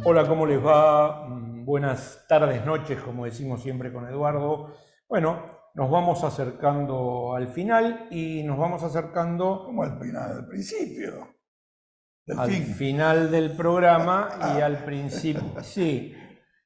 Hola, ¿cómo les va? Buenas tardes, noches, como decimos siempre con Eduardo. Bueno, nos vamos acercando al final y nos vamos acercando ¿Cómo al final? Al principio del al fin. final del programa y al principio, sí,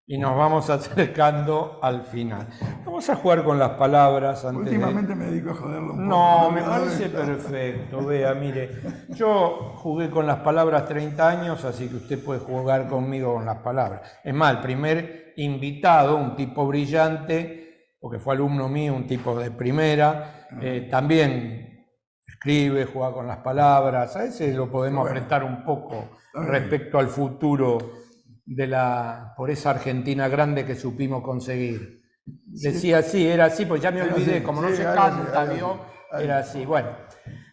y nos vamos acercando al final. Vamos a jugar con las palabras antes de... Últimamente me dedico a joderlo un poco, No, ¿no? me Cada parece vez. perfecto. Vea, mire, yo jugué con las palabras 30 años, así que usted puede jugar conmigo con las palabras. Es más, el primer invitado, un tipo brillante, porque fue alumno mío, un tipo de primera, también escribe, juega con las palabras. A veces lo podemos Bueno, apretar un poco está bien. respecto al futuro por esa Argentina grande que supimos conseguir. Sí, Decía así, era así, pues ya me algo olvidé, así, como sí, no se algo así, canta, algo ¿vio? así. Era así. Bueno,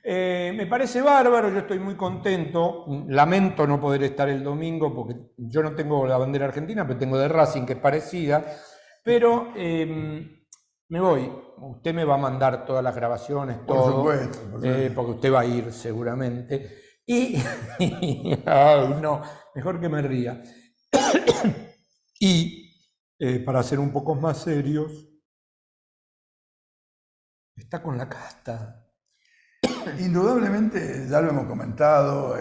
me parece bárbaro, yo estoy muy contento. Lamento no poder estar el domingo porque yo no tengo la bandera argentina, pero tengo de Racing, que es parecida. Pero me voy. Usted me va a mandar todas las grabaciones, Por todo, supuesto, por supuesto. porque usted va a ir seguramente. Y, ay, no, mejor que me ría. Y para ser un poco más serios, está con la casta. Indudablemente, ya lo hemos comentado,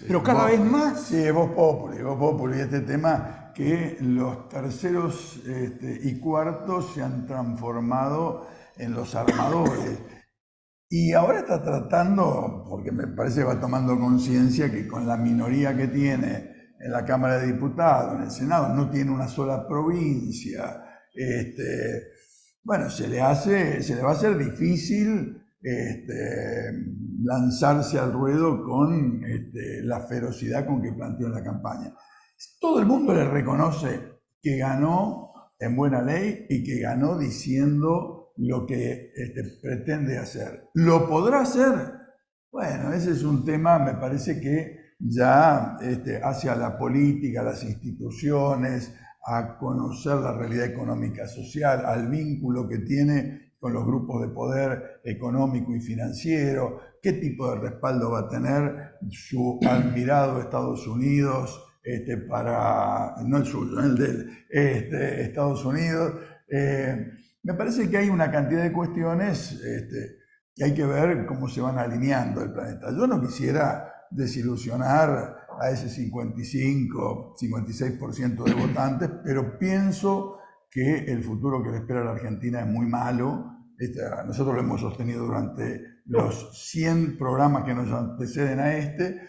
Pero cada vez sí, más. es Voz Populi, este tema que los terceros y cuartos se han transformado en los armadores. Y ahora está tratando, porque me parece que va tomando conciencia que con la minoría que tiene en la Cámara de Diputados, en el Senado, no tiene una sola provincia. Bueno, se le va a hacer difícil lanzarse al ruedo con la ferocidad con que planteó en la campaña. Todo el mundo le reconoce que ganó en buena ley y que ganó diciendo lo que pretende hacer. ¿Lo podrá hacer? Bueno, ese es un tema, me parece que ya hacia la política, a las instituciones, a conocer la realidad económica social, al vínculo que tiene con los grupos de poder económico y financiero, qué tipo de respaldo va a tener su admirado Estados Unidos, para, no el suyo, el de Estados Unidos. Me parece que hay una cantidad de cuestiones que hay que ver cómo se van alineando el planeta. Yo no quisiera desilusionar a ese 55, 56% de votantes, pero pienso que el futuro que le espera a la Argentina es muy malo. Nosotros lo hemos sostenido durante los 100 programas que nos anteceden a este.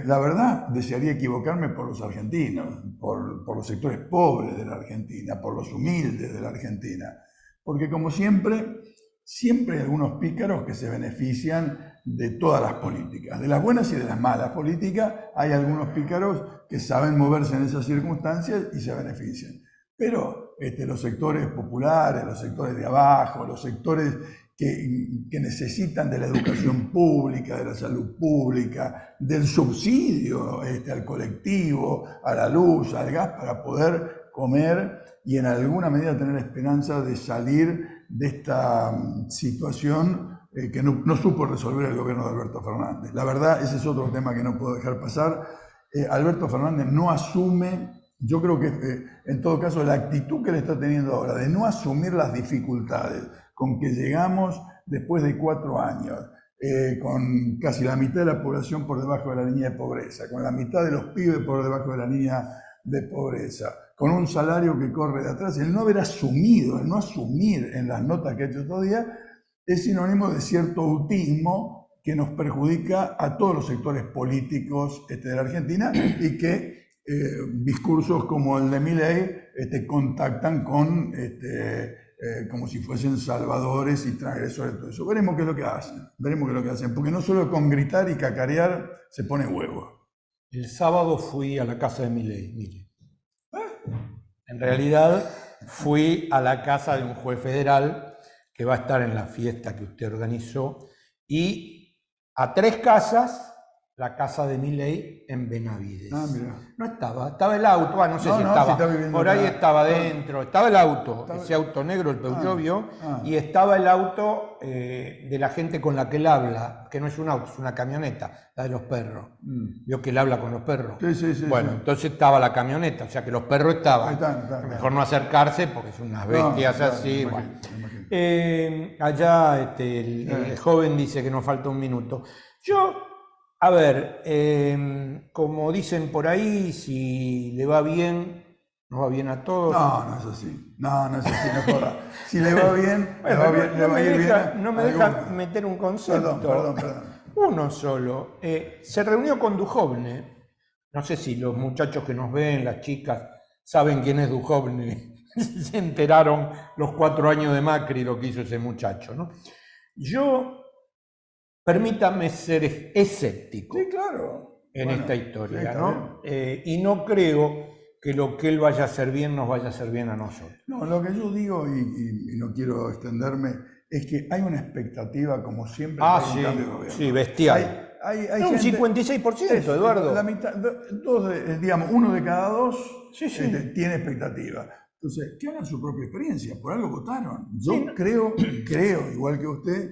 La verdad, desearía equivocarme por los argentinos, por los sectores pobres de la Argentina, por los humildes de la Argentina. Porque como siempre hay algunos pícaros que se benefician de todas las políticas, de las buenas y de las malas políticas. Hay algunos pícaros que saben moverse en esas circunstancias y se benefician. Pero los sectores populares, los sectores de abajo, los sectores que necesitan de la educación pública, de la salud pública, del subsidio al colectivo, a la luz, al gas, para poder comer y en alguna medida tener esperanza de salir de esta situación que no supo resolver el gobierno de Alberto Fernández. La verdad, ese es otro tema que no puedo dejar pasar. Alberto Fernández no asume, yo creo que en todo caso la actitud que él está teniendo ahora de no asumir las dificultades con que llegamos después de 4 años, con casi la mitad de la población por debajo de la línea de pobreza, con la mitad de los pibes por debajo de la línea de pobreza, con un salario que corre de atrás, el no haber asumido, el no asumir en las notas que ha hecho todavía, es sinónimo de cierto autismo que nos perjudica a todos los sectores políticos de la Argentina y que discursos como el de Milei contactan con como si fuesen salvadores y transgresores, todo eso. Veremos qué es lo que hacen, porque no solo con gritar y cacarear se pone huevo. El sábado fui a la casa de Milei, mire. En realidad fui a la casa de un juez federal que va a estar en la fiesta que usted organizó y a 3 casas la casa de Milei en Benavides. Ah, mira. No estaba el auto, no sé si No, estaba, si está viviendo por ahí acá. estaba dentro, estaba el auto, ese auto negro, el Peugeot, y estaba el auto de la gente con la que él habla, que no es un auto, es una camioneta, la de los perros. ¿Vio que él habla con los perros? Sí. Bueno, entonces estaba la camioneta, o sea que los perros estaban. Ahí están. Mejor no acercarse porque son unas bestias claro, así. me Bueno. imagino. Allá el joven dice que nos falta un minuto. Yo, a ver, como dicen por ahí, si le va bien, nos va bien a todos. No es así. No es así, no joda. Si le va bien, le va bien, le va a ir bien. No me deja meter un concepto. Perdón. Uno solo. Se reunió con Duhovne. No sé si los muchachos que nos ven, las chicas, saben quién es Duhovne. Se enteraron los 4 años de Macri lo que hizo ese muchacho, ¿no? Yo, permítame ser escéptico en esta historia, ¿no? Y no creo que lo que él vaya a hacer bien nos vaya a hacer bien a nosotros. No, lo que yo digo, y no quiero extenderme, es que hay una expectativa, como siempre, de un cambio de gobierno. Sí, bestial. Hay un gente, 56%, Eduardo. La mitad, digamos, 1 de cada 2 tiene expectativa. Entonces, que hagan su propia experiencia, por algo votaron. Yo creo, igual que usted,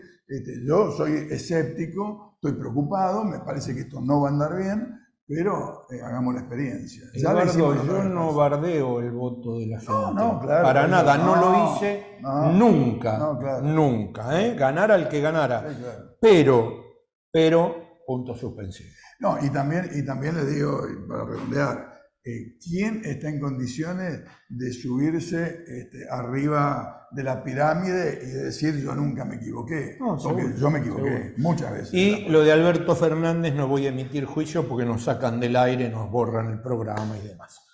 yo soy escéptico, estoy preocupado, me parece que esto no va a andar bien, pero hagamos la experiencia. Eduardo, yo no bardeo el voto de la gente. No, claro. Para nada, no lo hice nunca. Nunca, Ganara el que ganara. Sí, claro. Pero, punto suspensivo. No, y también le digo, para redondear, ¿quién está en condiciones de subirse arriba de la pirámide y de decir yo nunca me equivoqué? Porque yo me equivoqué muchas veces. Y lo de Alberto Fernández no voy a emitir juicio porque nos sacan del aire, nos borran el programa y demás.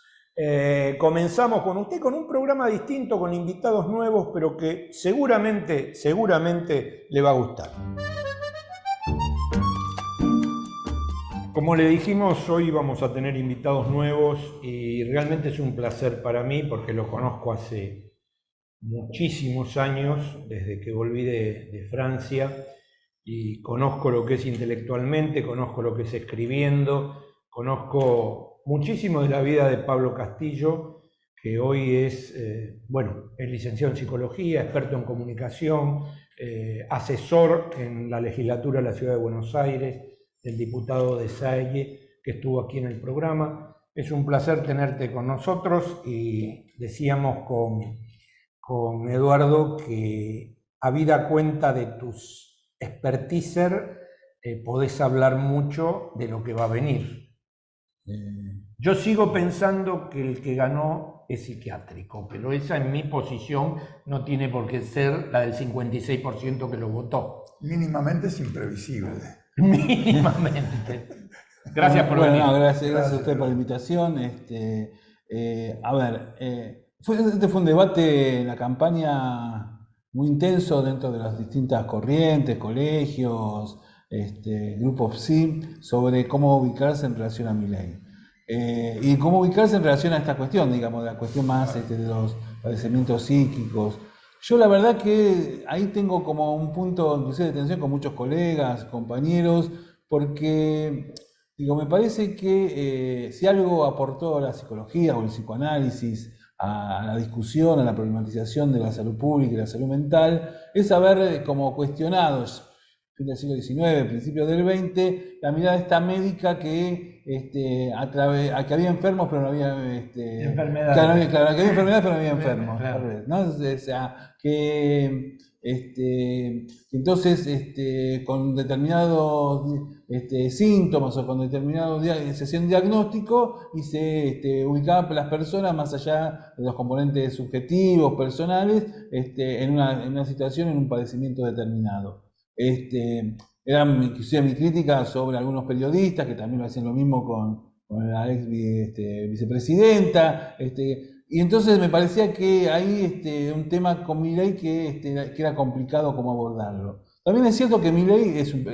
Comenzamos con usted con un programa distinto, con invitados nuevos, pero que seguramente le va a gustar. Como le dijimos, hoy vamos a tener invitados nuevos y realmente es un placer para mí porque lo conozco hace muchísimos años, desde que volví de Francia, y conozco lo que es intelectualmente, conozco lo que es escribiendo, conozco muchísimo de la vida de Pablo Castillo, que hoy es licenciado en psicología, experto en comunicación, asesor en la legislatura de la Ciudad de Buenos Aires, el diputado de Salle, que estuvo aquí en el programa. Es un placer tenerte con nosotros y decíamos con Eduardo que, habida cuenta de tus experticer, podés hablar mucho de lo que va a venir. Yo sigo pensando que el que ganó es psiquiátrico, pero esa en mi posición no tiene por qué ser la del 56% que lo votó. Mínimamente es imprevisible. Mínimamente. Gracias por venir. Gracias a usted por la invitación. Este fue un debate en la campaña muy intenso dentro de las distintas corrientes, colegios, grupos PSI, sobre cómo ubicarse en relación a Milei. Y cómo ubicarse en relación a esta cuestión, digamos, de la cuestión más de los padecimientos psíquicos. Yo la verdad que ahí tengo como un punto inclusive de tensión con muchos colegas, compañeros, porque me parece que si algo aportó la psicología o el psicoanálisis a la discusión, a la problematización de la salud pública y la salud mental, es haber como cuestionado, fin del siglo XIX, principios del XX, la mirada esta médica que que había enfermos pero no había enfermedades. Claro, que había enfermedades pero no había enfermos. Claro. ¿No? O sea, que entonces con determinados síntomas o con determinada sesión diagnóstico y se ubicaban las personas más allá de los componentes subjetivos, personales, en una situación, en un padecimiento determinado. Era inclusive mi crítica sobre algunos periodistas que también lo hacían lo mismo con la ex vicepresidenta, y entonces me parecía que ahí un tema con Milei que era complicado cómo abordarlo. También es cierto que Milei es un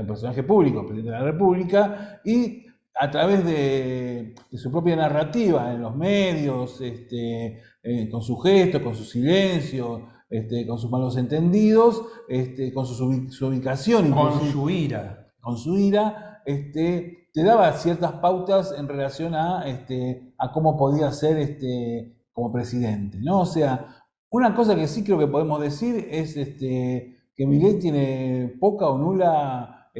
personaje público, presidente de la República, y a través de su propia narrativa en los medios, con sus gestos, con su silencio, con sus malos entendidos, con su ubicación. Con su ira. con su ira, te daba ciertas pautas en relación a cómo podía ser como presidente, ¿no? O sea, una cosa que sí creo que podemos decir es que Milei tiene poca o nula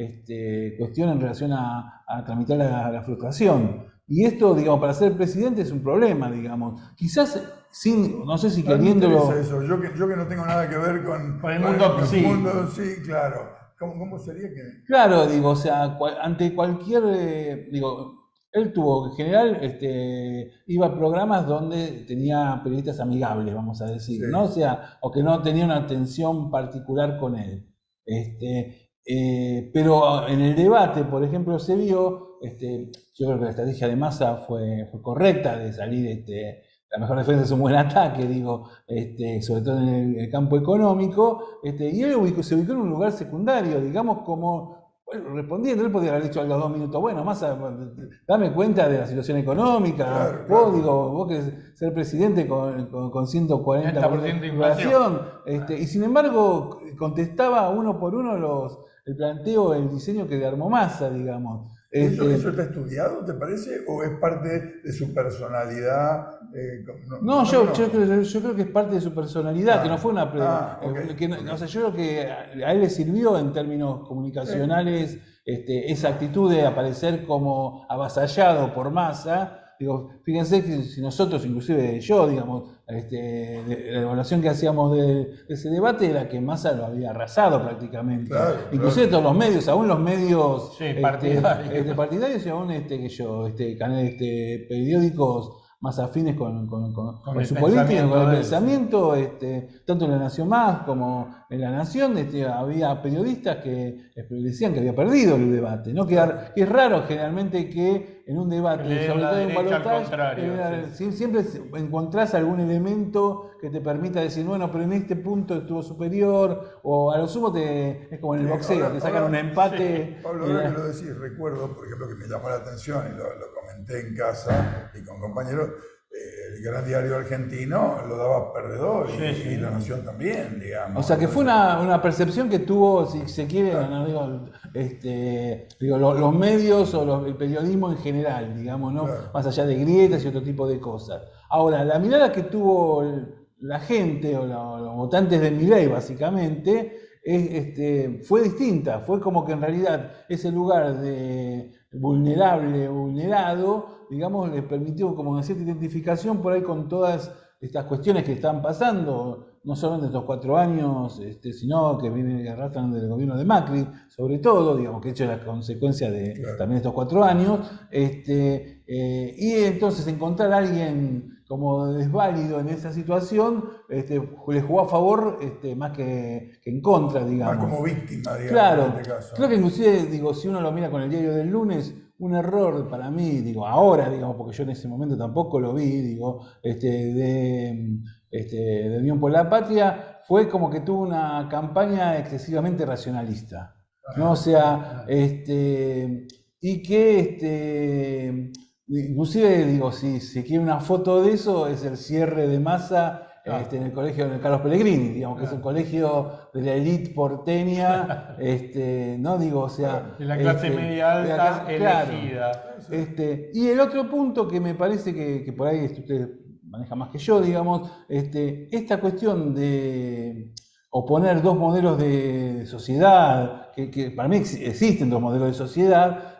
cuestión en relación a tramitar la frustración. Y esto, digamos, para ser presidente es un problema, digamos. Quizás sin, no sé si A mí me queriéndolo. interesa eso. Yo que no tengo nada que ver con el mundo, el sí. mundo, sí, claro. ¿Cómo sería que...? Claro, digo, o sea, ante cualquier, digo, él tuvo, en general, iba a programas donde tenía periodistas amigables, vamos a decir, Sí. ¿no? O sea, o que no tenía una atención particular con él. Pero en el debate, por ejemplo, se vio, yo creo que la estrategia de Massa fue correcta, de salir, la mejor defensa es un buen ataque, digo, sobre todo en el campo económico, y él se ubicó en un lugar secundario, digamos, como bueno, respondiendo. Él podría haber dicho a los 2 minutos, bueno, Massa, dame cuenta de la situación económica, Claro, vos, claro. digo, vos querés ser presidente con 140% 30% de inflación. y sin embargo contestaba uno por uno el planteo, el diseño que le armó Massa, digamos. ¿Eso está estudiado, te parece? ¿O es parte de su personalidad? No, yo creo que es parte de su personalidad, que no fue una... okay. O sea, yo creo que a él le sirvió en términos comunicacionales esa actitud de aparecer como avasallado por Massa. Digo, fíjense que si nosotros, inclusive yo, digamos, la evaluación que hacíamos de ese debate era que Massa lo había arrasado prácticamente. Claro, inclusive todos los medios, aún los medios sí, partidarios. partidarios y aún periódicos más afines con su política, con el pensamiento, tanto en La Nación Más como en La Nación, había periodistas que decían que había perdido el debate, ¿no? Que es raro generalmente que en un debate, sobre todo en balotaje, siempre encontrás algún elemento que te permita decir, bueno, pero en este punto estuvo superior, o a lo sumo es como en el boxeo, te sacan un empate. Sí. Pablo, ahora que lo decís, recuerdo, por ejemplo, que me llamó la atención y lo comenté en casa y con compañeros, el gran diario argentino lo daba perdedor y La Nación también, digamos. O sea que fue una percepción que tuvo, si se quiere, claro. Los medios o el periodismo en general, digamos, ¿no? Claro. Más allá de grietas y otro tipo de cosas. Ahora, la mirada que tuvo la gente o los votantes de Milei, básicamente, fue distinta. Fue como que en realidad ese lugar de vulnerado, digamos, les permitió como una cierta identificación por ahí con todas estas cuestiones que están pasando, no solo en estos 4 años, sino que vienen arrastran del gobierno de Macri, sobre todo, digamos, que de hecho es la consecuencia de claro. también estos 4 años, y entonces encontrar a alguien como desválido en esa situación, le jugó a favor más que en contra, digamos. Más como víctima, digamos, claro, en este caso. Creo que inclusive, digo, si uno lo mira con el diario del lunes, un error para mí, digo, ahora, digamos, porque yo en ese momento tampoco lo vi, digo, de Unión por la Patria, fue como que tuvo una campaña excesivamente racionalista, ¿no? O sea, y que, inclusive, digo, si se quiere una foto de eso, es el cierre de Massa en el colegio de Carlos Pellegrini, digamos, que es un colegio de la élite porteña, no digo, o sea... De la clase media alta elegida. Claro, y el otro punto que me parece que por ahí usted maneja más que yo, digamos, esta cuestión de oponer 2 modelos de sociedad, que para mí existen 2 modelos de sociedad,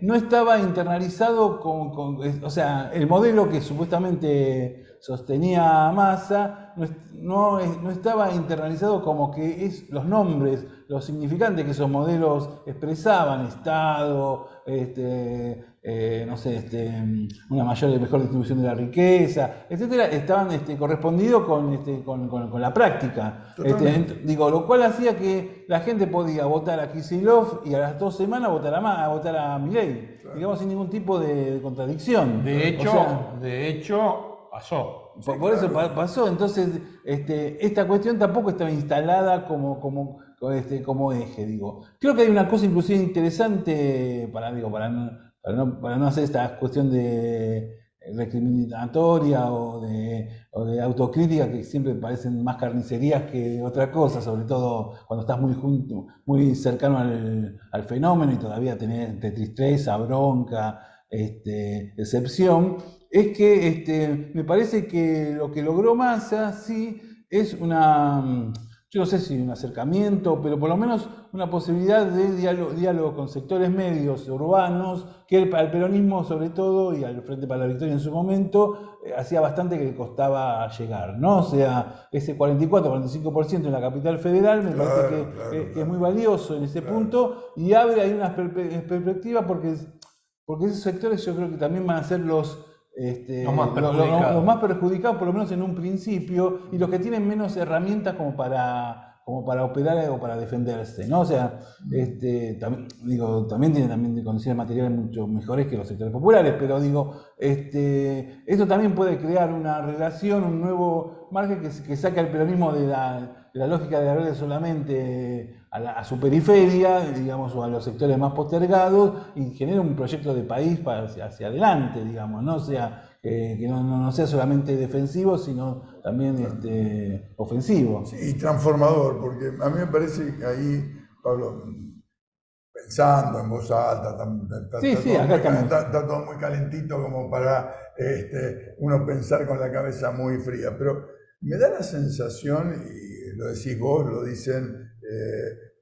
no estaba internalizado o sea, el modelo que supuestamente sostenía Massa no estaba internalizado como que los nombres, los significantes que esos modelos expresaban, Estado, no sé, una mayor y mejor distribución de la riqueza, etcétera, estaban correspondidos con la práctica. Digo, lo cual hacía que la gente podía votar a Kicillof y a las 2 semanas votar a Milei, claro. digamos, sin ningún tipo de contradicción. De hecho, pasó. Por eso pasó. Entonces, esta cuestión tampoco estaba instalada como eje, digo. Creo que hay una cosa inclusive interesante para no hacer esta cuestión de recriminatoria o de autocrítica, que siempre parecen más carnicerías que otra cosa, sobre todo cuando estás muy cercano al fenómeno y todavía tenés entre tristeza, bronca, decepción. Es que me parece que lo que logró Massa sí es yo no sé si un acercamiento, pero por lo menos una posibilidad de diálogo con sectores medios urbanos, que al peronismo sobre todo y al Frente para la Victoria en su momento hacía bastante que le costaba llegar, ¿no? O sea, ese 44-45% en la capital federal me parece que es muy valioso en ese punto y abre ahí unas perspectivas porque esos sectores yo creo que también van a ser los más perjudicados, por lo menos en un principio, y los que tienen menos herramientas como para operar o para defenderse, ¿no? O sea, también tienen condiciones materiales mucho mejores que los sectores populares, pero digo, esto también puede crear una relación, un nuevo margen que saque al peronismo de la lógica de hablarle solamente a su periferia, digamos, o a los sectores más postergados, y genera un proyecto de país hacia adelante, digamos, ¿no? O sea, que no sea solamente defensivo, sino también ofensivo. Sí, y transformador, porque a mí me parece que ahí, Pablo, pensando en voz alta, está todo muy calentito como para uno pensar con la cabeza muy fría, pero me da la sensación, y lo decís vos, lo dicen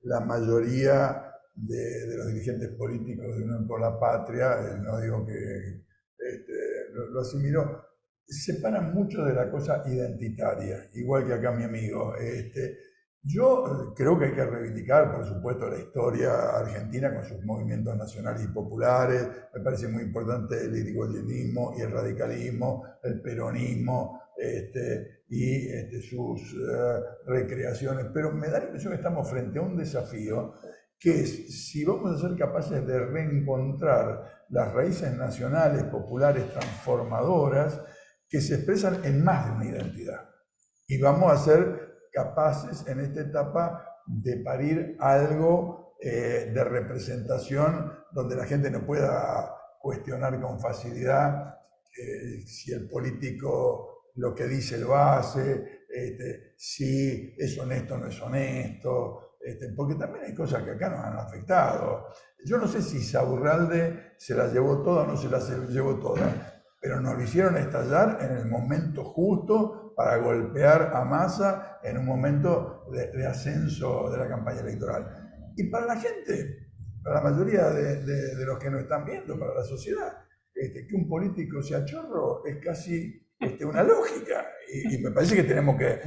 la mayoría de los dirigentes políticos de Unión por la Patria, no digo que lo asimiló, se separan mucho de la cosa identitaria, igual que acá mi amigo. Yo creo que hay que reivindicar, por supuesto, la historia argentina con sus movimientos nacionales y populares. Me parece muy importante el irigoyenismo y el radicalismo, el peronismo y sus recreaciones. Pero me da la impresión que estamos frente a un desafío que es, si vamos a ser capaces de reencontrar las raíces nacionales, populares, transformadoras, que se expresan en más de una identidad. Y vamos a ser capaces en esta etapa de parir algo de representación donde la gente no pueda cuestionar con facilidad si el político lo que dice lo hace, si es honesto o no es honesto, porque también hay cosas que acá nos han afectado. Yo no sé si Saurralde se las llevó todas o no se las llevó todas, pero nos lo hicieron estallar en el momento justo para golpear a Massa en un momento de ascenso de la campaña electoral. Y para la gente, para la mayoría de los que nos están viendo, para la sociedad, que un político sea chorro es casi una lógica. Y me parece que tenemos que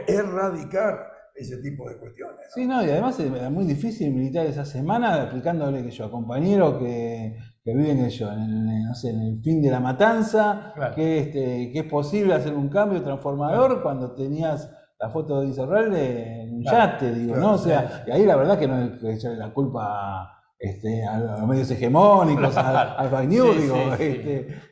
erradicar ese tipo de cuestiones, ¿no? Sí, no, y además era muy difícil militar esa semana explicándole a compañeros que viven en el fin de la matanza, claro, que es posible hacer un cambio transformador, claro, cuando tenías la foto de Insaurralde en un yate, digo, claro, ¿no? O sea, y ahí la verdad que no es que echarle la culpa a los medios hegemónicos, al Back News,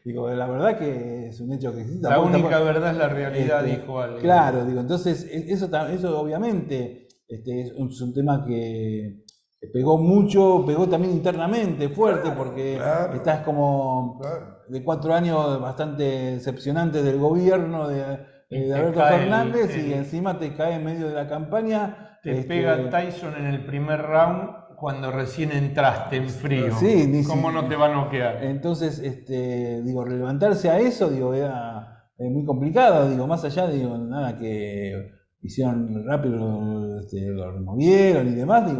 digo, la verdad que es un hecho que existe. La única verdad es la realidad, dijo alguien. Claro, digo, entonces eso obviamente es un tema que pegó también internamente fuerte, claro, porque claro, estás como de 4 años bastante decepcionantes del gobierno de Alberto Fernández y encima te cae en medio de la campaña. Te pega Tyson en el primer round cuando recién entraste en frío. Sí, ¿Cómo no te va a noquear? Entonces, levantarse a eso, era muy complicado, más allá, nada que hicieron rápido, lo removieron y demás,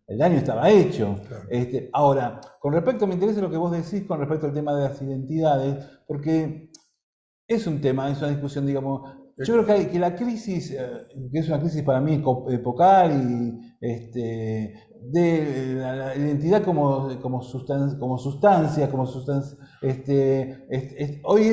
el daño estaba hecho. Claro. Ahora, con respecto, me interesa lo que vos decís con respecto al tema de las identidades, porque es un tema, es una discusión, digamos. Yo creo que la crisis, que es una crisis para mí epocal y de la identidad como sustancia, hoy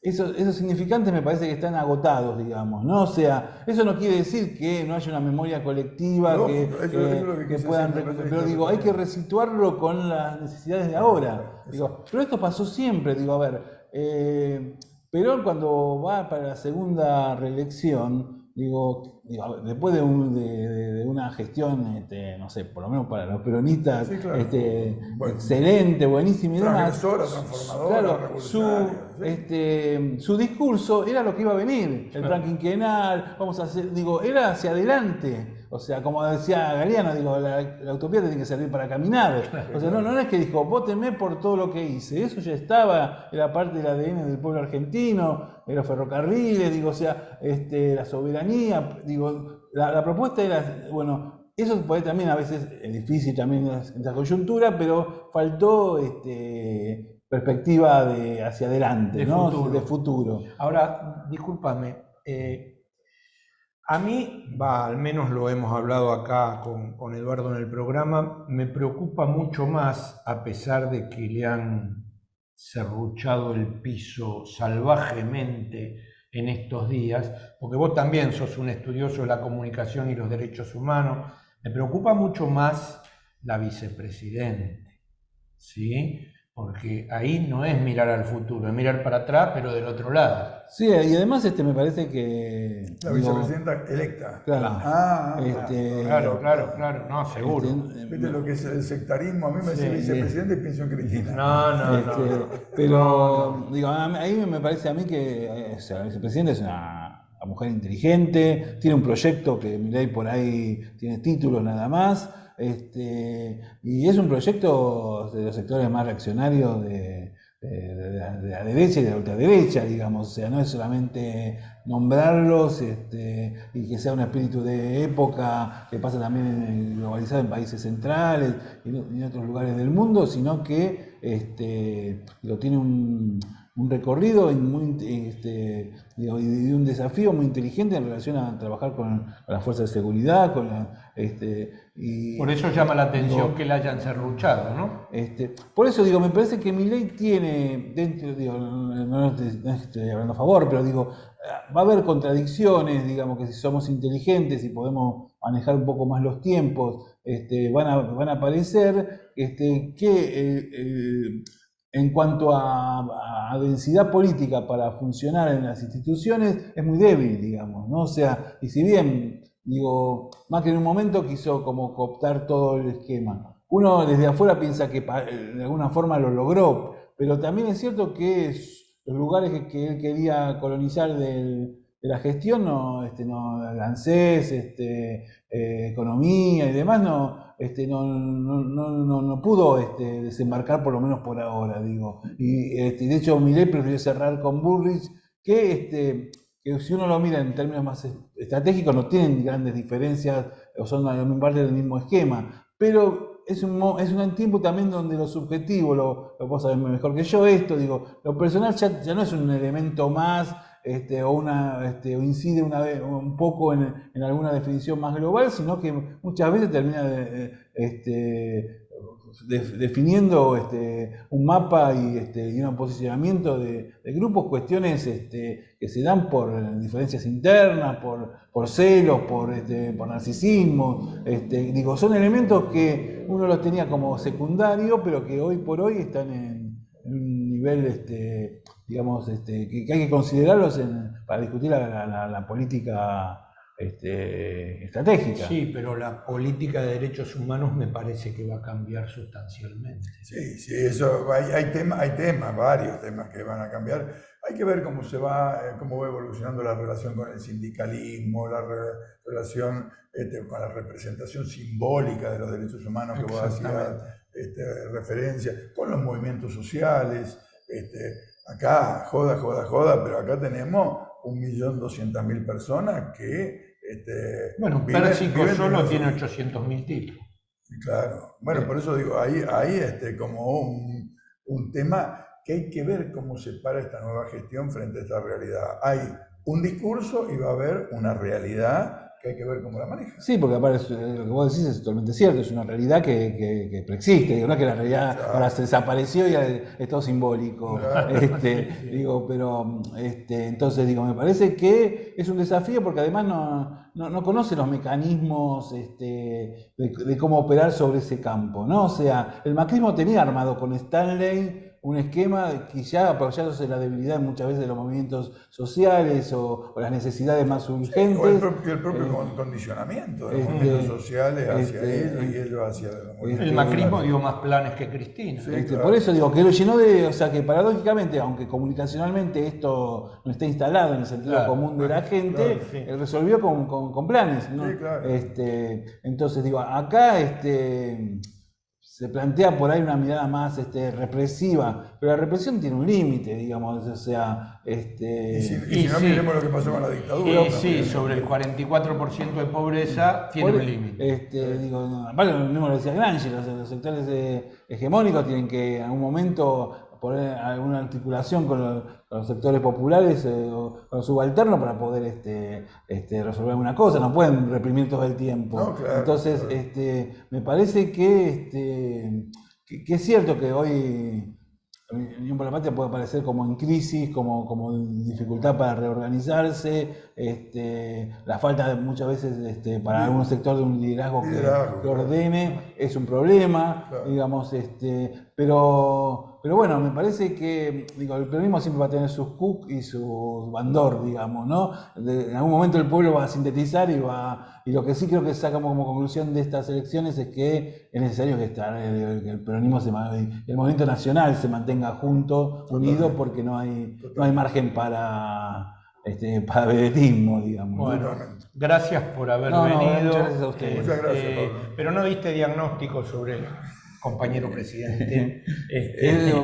esos significantes me parece que están agotados, digamos, ¿no? O sea, eso no quiere decir que no haya una memoria colectiva, no, que puedan recuperar, pero digo, hay que resituarlo con las necesidades de ahora. Digo, pero esto pasó siempre, digo, a ver, Perón cuando va para la segunda reelección, digo, después de una gestión, no sé, por lo menos para los peronistas, Sí, claro. Bueno, excelente, buenísima y demás. transgresora, transformadora, Claro, revolucionaria. Sí. su discurso era lo que iba a venir, el plan quinquenal, vamos a hacer, digo, era hacia adelante. O sea, como decía Galeano, digo, la utopía tiene que servir para caminar. O sea, no es que dijo, vótenme por todo lo que hice. Eso ya estaba, era parte del ADN del pueblo argentino, de los ferrocarriles, digo, o sea, la soberanía, digo, la propuesta era, bueno, eso puede también a veces es difícil también en esta coyuntura, pero faltó perspectiva hacia adelante, ¿no? De futuro. Ahora, discúlpame, a mí, al menos lo hemos hablado acá con Eduardo en el programa, me preocupa mucho más, a pesar de que le han serruchado el piso salvajemente en estos días, porque vos también sos un estudioso de la comunicación y los derechos humanos, me preocupa mucho más la vicepresidente, ¿sí? Porque ahí no es mirar al futuro, es mirar para atrás, pero del otro lado. Sí, y además me parece que... La vicepresidenta electa. Claro. Claro, no, seguro. ¿Viste lo que es el sectarismo? A mí me dice vicepresidente y pienso en Cristina. No. Pero, digo, ahí me parece a mí que la vicepresidenta es una mujer inteligente, tiene un proyecto que Milei por ahí tiene títulos nada más, y es un proyecto de los sectores más reaccionarios de la derecha y de la ultraderecha, digamos, o sea, no es solamente nombrarlos y que sea un espíritu de época que pasa también globalizado en países centrales y en otros lugares del mundo, sino que tiene un recorrido y un desafío muy inteligente en relación a trabajar con las fuerzas de seguridad, por eso llama la atención que la hayan serruchado, ¿no? Por eso digo, me parece que Milei tiene, dentro, digo, no estoy hablando a favor, pero digo, va a haber contradicciones, digamos, que si somos inteligentes y podemos manejar un poco más los tiempos, van a aparecer que en cuanto a densidad política para funcionar en las instituciones es muy débil, digamos, ¿no? O sea, y si bien, digo, Macri en un momento quiso como cooptar todo el esquema. Uno desde afuera piensa que de alguna forma lo logró, pero también es cierto que los lugares que él quería colonizar de la gestión, el ANSES, economía y demás, no pudo desembarcar, por lo menos por ahora, digo. Y de hecho Milei prefirió cerrar con Bullrich, que si uno lo mira en términos más estratégicos no tienen grandes diferencias o son parte del mismo esquema, pero es un tiempo también donde lo subjetivo, lo vos sabés mejor que yo digo, lo personal ya no es un elemento más o incide un poco en alguna definición más global, sino que muchas veces termina definiendo un mapa y un posicionamiento de grupos, cuestiones que se dan por diferencias internas, por celos, por narcisismo. Digo, son elementos que uno los tenía como secundario, pero que hoy por hoy están en un nivel, digamos, que hay que considerarlos para discutir la política estratégica. Sí, pero la política de derechos humanos me parece que va a cambiar sustancialmente. Sí, eso hay temas, varios temas que van a cambiar. Hay que ver cómo va evolucionando la relación con el sindicalismo, la relación con la representación simbólica de los derechos humanos que vos hacías referencia, con los movimientos sociales. Acá, joda, pero acá tenemos 1.200.000 personas que bueno, Pérsico solo tiene 800.000 tipos. Claro, bueno, por eso digo, hay como un tema que hay que ver cómo se para esta nueva gestión frente a esta realidad. Hay un discurso y va a haber una realidad que hay que ver cómo la maneja. Sí, porque aparte lo que vos decís es totalmente cierto, es una realidad que preexiste, digo, no es que la realidad ahora se desapareció y es todo simbólico. Claro. Pero entonces digo, me parece que es un desafío porque además no conoce los mecanismos de cómo operar sobre ese campo, ¿no? O sea, el macrismo tenía armado con Stanley un esquema que ya apoyándose en la debilidad muchas veces de los movimientos sociales o las necesidades más urgentes. O el propio condicionamiento de los movimientos sociales hacia ellos y ellos hacia los movimientos. El macrismo dio más planes que Cristina. Sí, claro. Por eso digo que lo llenó o sea que paradójicamente, aunque comunicacionalmente esto no está instalado en el sentido común de la gente, resolvió con planes, ¿no? Sí, claro. Entonces digo, acá se plantea por ahí una mirada más represiva, pero la represión tiene un límite, digamos, o sea... Y si no, miremos lo que pasó con la dictadura. Sí, sobre el 44% de pobreza tiene un límite. Digo, aparte lo mismo lo decía Gramsci, los sectores hegemónicos tienen que en algún momento poner alguna articulación con los sectores populares o con los subalternos para poder resolver alguna cosa, no pueden reprimir todo el tiempo. No, claro, entonces, claro. me parece que es cierto que hoy Unión por la Patria puede aparecer como en crisis, como dificultad para reorganizarse, la falta de muchas veces para algún sector de un liderazgo que ordene es un problema, claro. Digamos, pero bueno, me parece que el peronismo siempre va a tener sus Cook y sus Bandor, digamos, ¿no? En algún momento el pueblo va a sintetizar y lo que sí creo que sacamos como conclusión de estas elecciones es que es necesario que el peronismo el movimiento nacional se mantenga junto, unido, porque no hay margen para vedetismo, digamos. Bueno, gracias por haber venido. Muchas gracias a ustedes. Muchas gracias, Pablo. Pero no diste diagnóstico sobre el compañero presidente.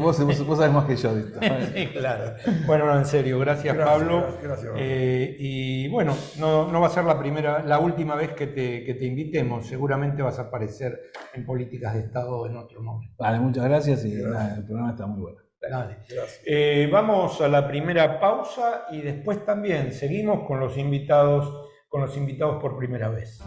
Vos sabés más que yo de esto. Sí, claro. Bueno, no, en serio, gracias Pablo. Gracias. Y bueno, no va a ser la última vez que te invitemos. Seguramente vas a aparecer en Políticas de Estado en otro momento. Vale, muchas gracias y el programa está muy bueno. Dale. Vamos a la primera pausa y después también seguimos con los invitados por primera vez.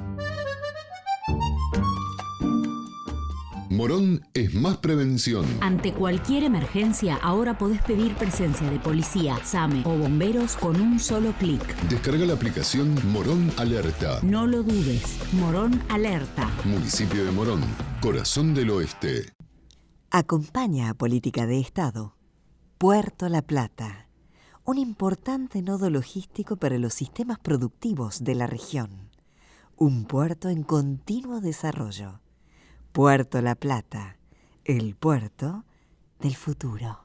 Morón es más prevención. Ante cualquier emergencia, ahora podés pedir presencia de policía, SAME o bomberos con un solo clic. Descarga la aplicación Morón Alerta. No lo dudes. Morón Alerta. Municipio de Morón, corazón del oeste. Acompaña a Política de Estado Puerto La Plata, un importante nodo logístico para los sistemas productivos de la región. Un puerto en continuo desarrollo. Puerto La Plata, el puerto del futuro.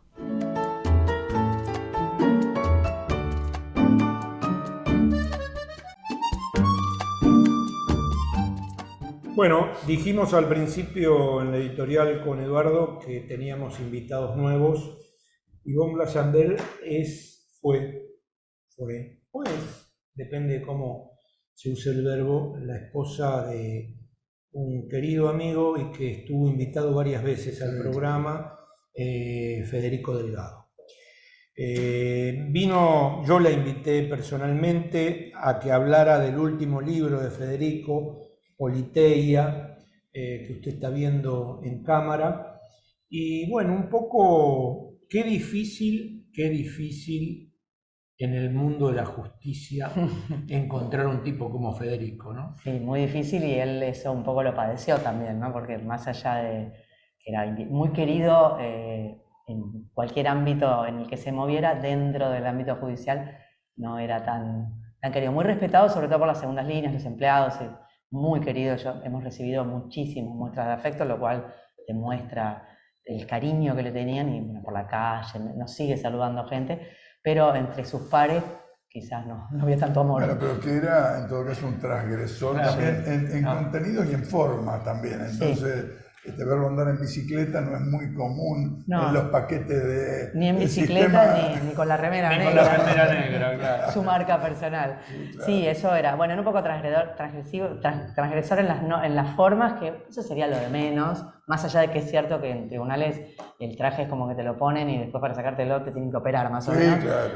Bueno, dijimos al principio en la editorial con Eduardo que teníamos invitados nuevos. Ivonne Blasandel depende de cómo se use el verbo, la esposa de un querido amigo y que estuvo invitado varias veces al programa, Federico Delgado. Yo la invité personalmente a que hablara del último libro de Federico, Politeia, que usted está viendo en cámara. Y bueno, un poco qué difícil en el mundo de la justicia encontrar un tipo como Federico, ¿no? Sí, muy difícil, y él eso un poco lo padeció también, ¿no? Porque más allá de que era muy querido en cualquier ámbito en el que se moviera, dentro del ámbito judicial no era tan querido. Muy respetado, sobre todo por las segundas líneas, los empleados, muy querido. Hemos recibido muchísimas muestras de afecto, lo cual demuestra el cariño que le tenían, y bueno, por la calle nos sigue saludando gente, pero entre sus pares quizás no había tanto amor. Bueno, pero que era en todo caso un transgresor también en contenidos y en forma también. Entonces, verlo andar en bicicleta no es muy común en los paquetes de... Ni en bicicleta ni con la remera negra. Con la remera negra, claro. Su marca personal. Sí, claro. Sí, eso era. Bueno, era un poco transgresor en las formas, que eso sería lo de menos. Más allá de que es cierto que en tribunales el traje es como que te lo ponen y después para sacártelo te tienen que operar, más o menos. Claro.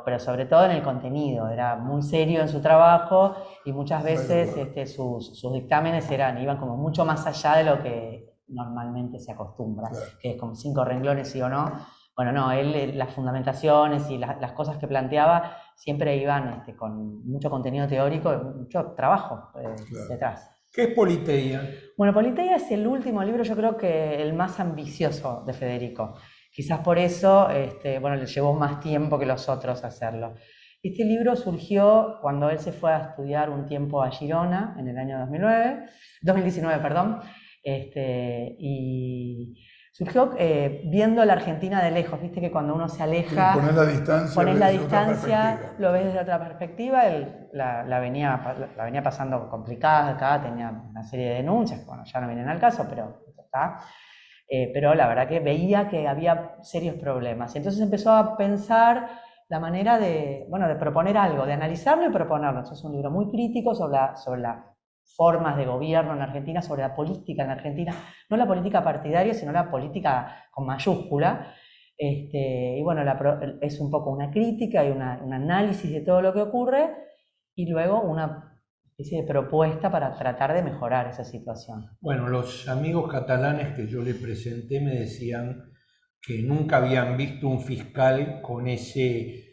Pero sobre todo en el contenido. Era muy serio en su trabajo, y muchas veces sus dictámenes iban como mucho más allá de lo que normalmente se acostumbra, claro, que es como 5 renglones, sí o no. Bueno, no, él las fundamentaciones y las cosas que planteaba siempre iban con mucho contenido teórico y mucho trabajo detrás. ¿Qué es Politeia? Bueno, Politeia es el último libro, yo creo que el más ambicioso de Federico. Quizás por eso, bueno, le llevó más tiempo que los otros hacerlo. Este libro surgió cuando él se fue a estudiar un tiempo a Girona, en el año 2019, perdón, y surgió viendo la Argentina de lejos. Viste que cuando uno se aleja, pones la distancia, lo ves desde otra perspectiva. Él la venía pasando complicada acá, tenía una serie de denuncias, que bueno, ya no vienen al caso, pero está. Pero la verdad que veía que había serios problemas. Y entonces empezó a pensar la manera de proponer algo, de analizarlo y proponerlo. Entonces es un libro muy crítico sobre las formas de gobierno en Argentina, sobre la política en Argentina, no la política partidaria, sino la política con mayúscula. Y bueno, es un poco una crítica y un análisis de todo lo que ocurre, y luego una especie de propuesta para tratar de mejorar esa situación. Bueno, los amigos catalanes que yo les presenté me decían que nunca habían visto un fiscal con ese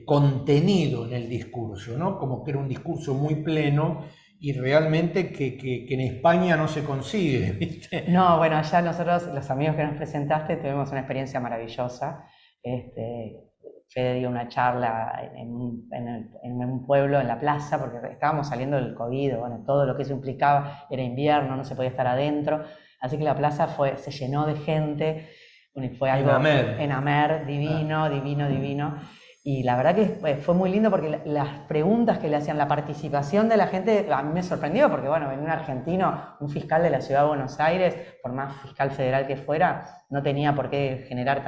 contenido en el discurso, ¿no? Como que era un discurso muy pleno y realmente que en España no se consigue, ¿viste? No, bueno, allá nosotros, los amigos que nos presentaste, tuvimos una experiencia maravillosa. Fede dio una charla en un pueblo, en la plaza, porque estábamos saliendo del COVID, bueno, todo lo que eso implicaba, era invierno, no se podía estar adentro, así que la plaza se llenó de gente, y fue algo en Amer, divino. Y la verdad que fue muy lindo porque las preguntas que le hacían, la participación de la gente, a mí me sorprendió porque, bueno, venía un argentino, un fiscal de la Ciudad de Buenos Aires, por más fiscal federal que fuera, no tenía por qué generar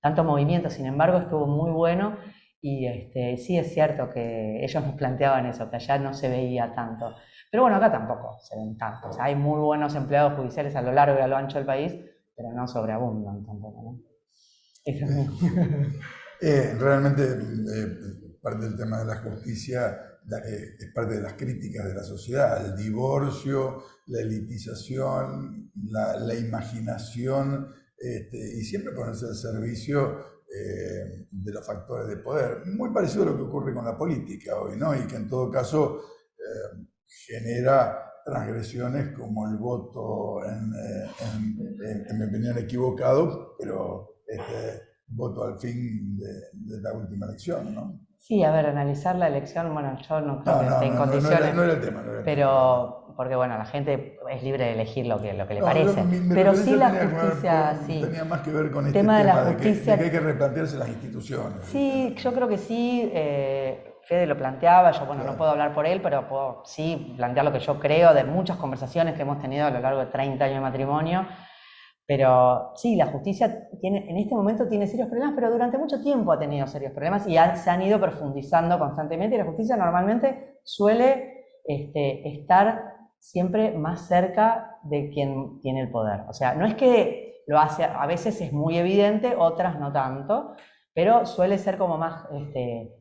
tanto movimiento. Sin embargo, estuvo muy bueno y sí es cierto que ellos nos planteaban eso, que allá no se veía tanto. Pero bueno, acá tampoco se ven tantos. Hay muy buenos empleados judiciales a lo largo y a lo ancho del país, pero no sobreabundan tampoco, ¿no? Eso es realmente parte del tema de la justicia es parte de las críticas de la sociedad, el divorcio, la elitización, la imaginación, y siempre ponerse al servicio de los factores de poder. Muy parecido a lo que ocurre con la política hoy, ¿no? Y que en todo caso genera transgresiones como el voto, en mi opinión, equivocado, pero voto al fin de la última elección, ¿no? Sí, a ver, analizar la elección, bueno, yo no creo que esté en condiciones. No era el tema. Pero, porque bueno, la gente es libre de elegir lo que le parece. Pero sí la justicia, sí. Tenía más que ver con este tema de la justicia, de que hay que replantearse las instituciones. Sí, yo creo que sí. Fede lo planteaba, yo bueno, no puedo hablar por él, pero puedo sí plantear lo que yo creo de muchas conversaciones que hemos tenido a lo largo de 30 años de matrimonio. Pero sí, la justicia en este momento tiene serios problemas, pero durante mucho tiempo ha tenido serios problemas y se han ido profundizando constantemente, y la justicia normalmente suele estar siempre más cerca de quien tiene el poder. O sea, no es que lo hace, a veces es muy evidente, otras no tanto, pero suele ser como más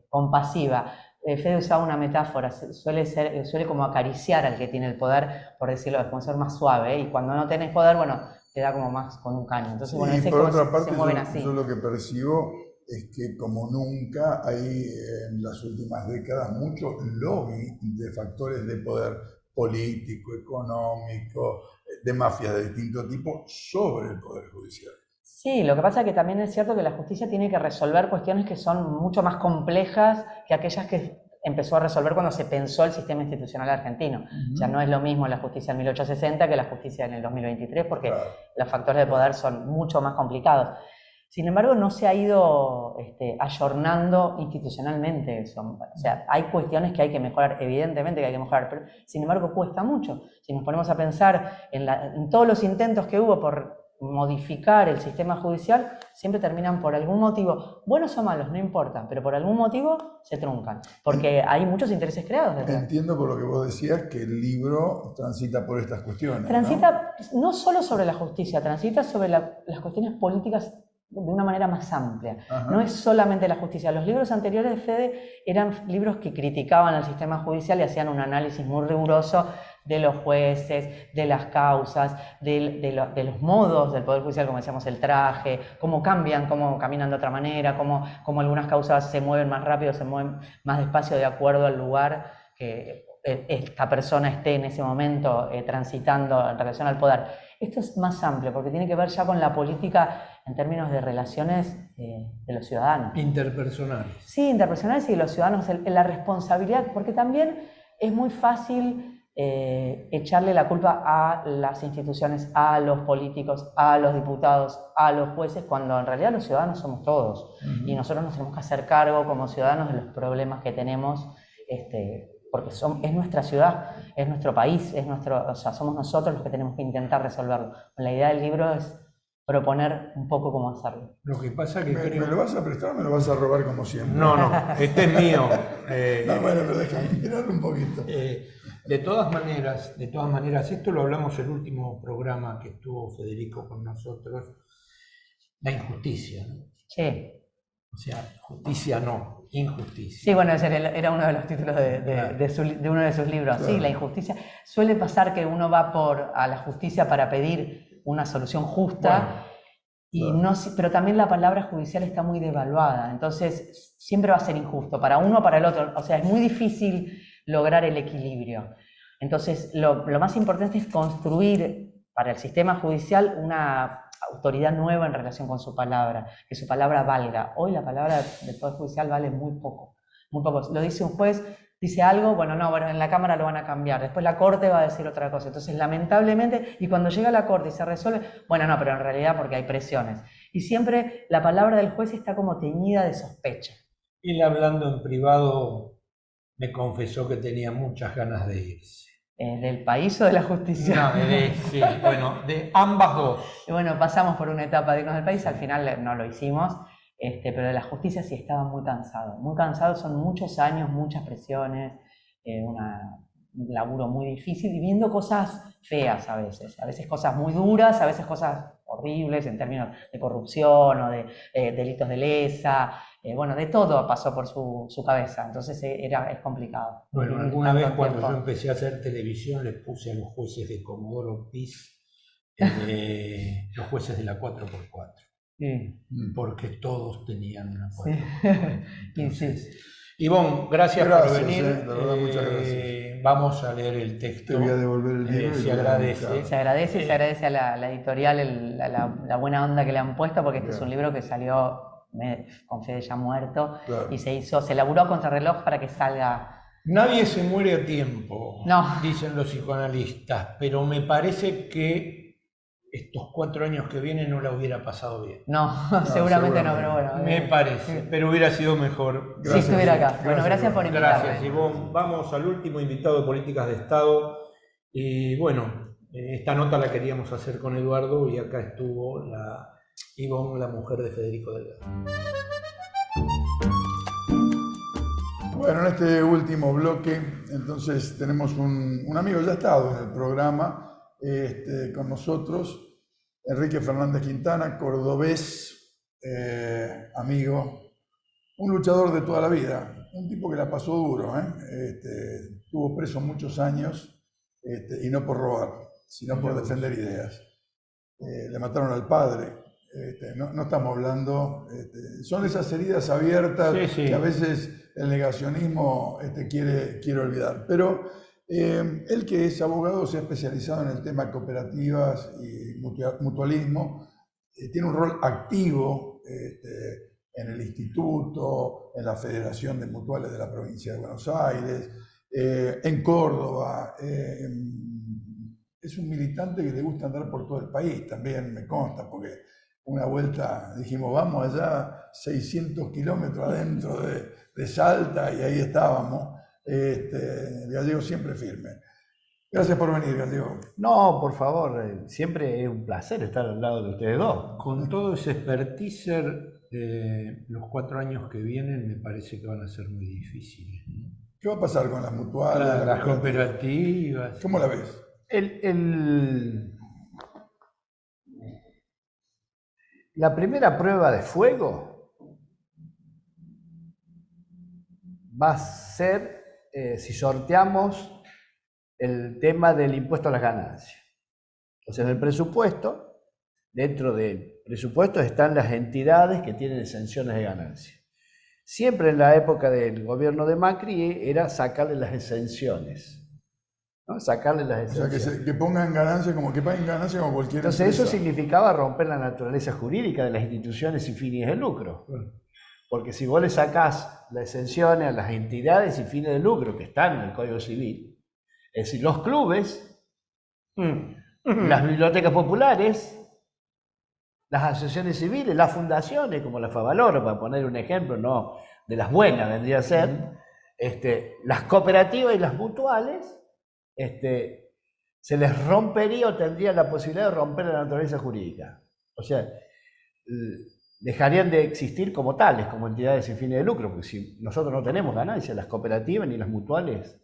compasiva. Fede usaba una metáfora, suele como acariciar al que tiene el poder, por decirlo, como ser más suave, y cuando no tenés poder, bueno, te da como más con un caño. Entonces, bueno, y por otra parte, se mueven así. Yo lo que percibo es que como nunca hay en las últimas décadas mucho lobby de factores de poder político, económico, de mafias de distinto tipo sobre el Poder Judicial. Sí, lo que pasa es que también es cierto que la justicia tiene que resolver cuestiones que son mucho más complejas que aquellas que empezó a resolver cuando se pensó el sistema institucional argentino. O sea, no es lo mismo la justicia en 1860 que la justicia en el 2023, porque los factores de poder son mucho más complicados. Sin embargo, no se ha ido ayornando institucionalmente eso. O sea, hay cuestiones que hay que mejorar, evidentemente que hay que mejorar, pero sin embargo cuesta mucho. Si nos ponemos a pensar en todos los intentos que hubo por modificar el sistema judicial, siempre terminan por algún motivo, buenos o malos, no importa, pero por algún motivo se truncan, porque hay muchos intereses creados detrás. Entiendo por lo que vos decías que el libro transita por estas cuestiones. Transita no solo sobre la justicia, transita sobre las cuestiones políticas de una manera más amplia. Ajá. No es solamente la justicia. Los libros anteriores de Fede eran libros que criticaban al sistema judicial y hacían un análisis muy riguroso de los jueces, de las causas, de los modos del Poder Judicial, como decíamos, el traje, cómo cambian, cómo caminan de otra manera, cómo algunas causas se mueven más rápido, se mueven más despacio de acuerdo al lugar esta persona esté en ese momento transitando en relación al poder. Esto es más amplio porque tiene que ver ya con la política en términos de relaciones de los ciudadanos. Interpersonales. Sí, interpersonales y de los ciudadanos, la responsabilidad, porque también es muy fácil echarle la culpa a las instituciones, a los políticos, a los diputados, a los jueces, cuando en realidad los ciudadanos somos todos. Y nosotros nos tenemos que hacer cargo como ciudadanos de los problemas que tenemos, porque es nuestra ciudad, es nuestro país, o sea, somos nosotros los que tenemos que intentar resolverlo. La idea del libro es proponer un poco cómo hacerlo. Lo que pasa que ¿Me lo vas a prestar o me lo vas a robar como siempre? No, este es mío. No, bueno, pero déjame mirarlo un poquito. De todas maneras, esto lo hablamos el último programa que estuvo Federico con nosotros, la injusticia, ¿no? Sí. O sea, justicia no, injusticia. Sí, bueno, ese era uno de los títulos de uno de sus libros. Claro. Sí, la injusticia. Suele pasar que uno va a la justicia para pedir una solución justa, pero también la palabra judicial está muy devaluada, entonces siempre va a ser injusto, para uno o para el otro. O sea, es muy difícil lograr el equilibrio. Entonces, lo más importante es construir para el sistema judicial una autoridad nueva en relación con su palabra, que su palabra valga. Hoy la palabra del Poder Judicial vale muy poco, muy poco. Lo dice un juez, dice algo, bueno, en la Cámara lo van a cambiar, después la Corte va a decir otra cosa. Entonces, lamentablemente, y cuando llega a la Corte y se resuelve, bueno, no, pero en realidad porque hay presiones. Y siempre la palabra del juez está como teñida de sospecha. Él, hablando en privado, me confesó que tenía muchas ganas de irse. ¿Del país o de la justicia? No, sí, bueno, de ambas dos. Y bueno, pasamos por una etapa de irnos del país, al final no lo hicimos, pero de la justicia sí estaba muy cansado, son muchos años, muchas presiones, un laburo muy difícil, viviendo cosas feas a veces cosas muy duras, a veces cosas horribles en términos de corrupción o de delitos de lesa, bueno, de todo pasó por su cabeza, entonces es complicado. Bueno, alguna vez cuando yo empecé a hacer televisión le puse a los jueces de Comodoro Pi los jueces de la 4x4. Sí. Porque todos tenían una 4x4. Sí. Entonces, Ivonne, gracias por venir. De verdad, muchas gracias. Vamos a leer el texto. Te voy a devolver el libro. Se agradece. Se agradece a la editorial la buena onda que le han puesto, porque este es un libro que salió con Fede ya muerto, y se laburó a contrarreloj para que salga. Nadie se muere a tiempo, no, dicen los psicoanalistas, pero me parece que estos 4 años que vienen no la hubiera pasado bien. No, seguramente no, pero bueno. Me parece, pero hubiera sido mejor. Si estuviera acá. Bueno, gracias por invitarme. Gracias, Ivonne. Vamos al último invitado de Políticas de Estado. Y bueno, esta nota la queríamos hacer con Eduardo y acá estuvo Ivonne, la mujer de Federico Delgado. Bueno, en este último bloque, entonces tenemos un amigo ya ha estado en el programa con nosotros, Enrique Fernández Quintana, cordobés, amigo, un luchador de toda la vida, un tipo que la pasó duro, estuvo preso muchos años, y no por robar, sino por defender ideas. Le mataron al padre. No estamos hablando, son esas heridas abiertas que a veces el negacionismo quiere olvidar. Pero él, que es abogado, se ha especializado en el tema de cooperativas y mutualismo, tiene un rol activo en el instituto, en la Federación de Mutuales de la provincia de Buenos Aires, en Córdoba. Es un militante que le gusta andar por todo el país, también me consta, porque una vuelta dijimos, vamos allá 600 kilómetros adentro de Salta, y ahí estábamos. Gallego siempre firme. Gracias por venir, Gallego. No, por favor, siempre es un placer estar al lado de ustedes dos. Con todo ese experticer, los 4 años que vienen me parece que van a ser muy difíciles, ¿no? ¿Qué va a pasar con las mutuales? Las cooperativas. ¿Cómo la ves? La primera prueba de fuego va a ser si sorteamos el tema del impuesto a las ganancias. Entonces, en el presupuesto, dentro del presupuesto están las entidades que tienen exenciones de ganancias. siempre en la época del gobierno de Macri era sacarle las exenciones, ¿no? Sacarle las O sea, exenciones. que pongan ganancias como que paguen ganancias como cualquier Entonces eso empresa. significaba romper la naturaleza jurídica de las instituciones sin fines de lucro. Porque si vos le sacás las exenciones a las entidades sin fines de lucro que están en el Código Civil, es decir, los clubes, las bibliotecas populares, las asociaciones civiles, las fundaciones como la Favaloro, para poner un ejemplo, no de las buenas vendría a ser, las cooperativas y las mutuales, se les rompería o tendrían la posibilidad de romper la naturaleza jurídica. O sea, dejarían de existir como tales, como entidades sin fines de lucro, porque si nosotros no tenemos ganancias, las cooperativas ni las mutuales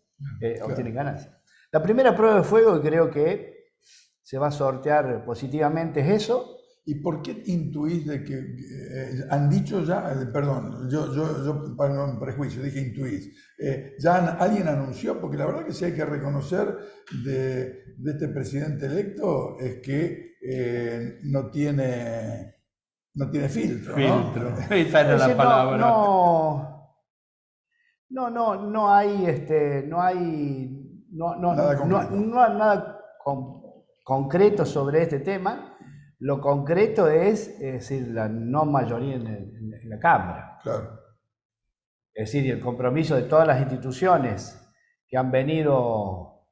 obtienen ganancias. La primera prueba de fuego que creo que se va a sortear positivamente es eso. ¿Y por qué intuís de que han dicho ya, perdón, yo para un prejuicio dije intuís, ya alguien anunció? Porque la verdad que sí hay que reconocer de este presidente electo es que no tiene filtro, ¿no? Filtro. Esa era Es la decir, palabra. no hay nada concreto sobre este tema. Lo concreto es decir, la no mayoría en la Cámara. Claro. Es decir, el compromiso de todas las instituciones que han venido